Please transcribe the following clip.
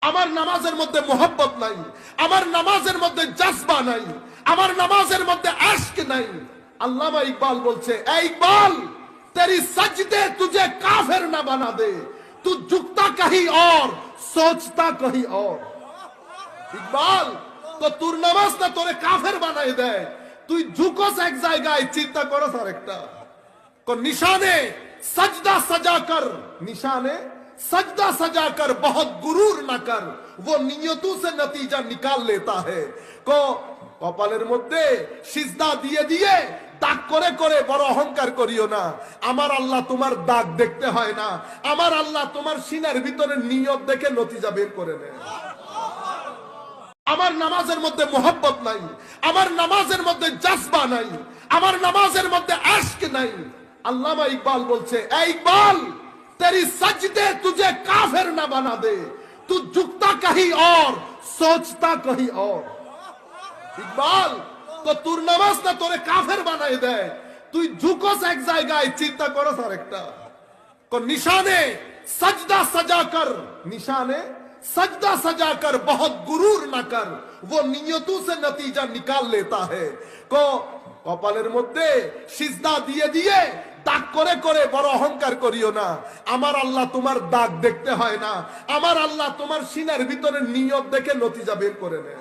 আমার নামাজের মধ্যে মোহব্বত নাই, আমার নামাজের মধ্যে জজবা নাই, আমার নামাজের মধ্যে আশক নাই। আল্লামা ইকবাল বলছে, এ ইকবাল, तेरी सजदे तुझे काफिर ना बना दे, तू झुकता कहीं और सोचता कहीं और। ইকবাল, তো তোর নামাজ না তোরে কাফের বানাই দেয়, তুই ঝুকোস এক জায়গায়, চিন্তা করস আরেকটা। निशाने सजदा सजा कर, निशाने सजदा सजा कर बहुत गुरूर न कर, वो नियतों से नतीजा निकाल लेता है। को কপালের মধ্যে সিজদা দিয়ে দিয়ে দাগ করে করে বড় অহংকার করিও না। আমার আল্লাহ তোমার দাগ দেখতে হয় না, আমার আল্লাহ তোমার সিনার ভিতরে নিয়ত দেখে নতিজা বের করে নেয়। আমার নামাজের মধ্যে মোহব্বত নাই, আমার নামাজের মধ্যে জজবা নাই, আমার নামাজের মধ্যে আশক নাই। আল্লামা ইকবাল বলছে, এ ইকবাল, तेरी सजदे तुझे काफिर ना बना दे, तू झुकता कहीं और सोचता कहीं और। ইকবাল, তো তোর নামাজ না তোরে কাফের বানাই দেয়, তুই ঝুকোস এক জায়গায়, চিন্তা করস আরেকটা। निशाने सजदा सजा कर, निशाने सजदा सजा कर बहुत गुरूर न कर, वो नियतों से नतीजा निकाल लेता है। को কপালের মধ্যে সিজদা দিয়ে দিয়ে দাগ করে করে বড় অহংকার করিও না। আমার আল্লাহ তোমার দাগ দেখতে হয় না, আমার আল্লাহ তোমার সিনার ভিতরে নিয়ত দেখে নতিজা বের করে নেয়।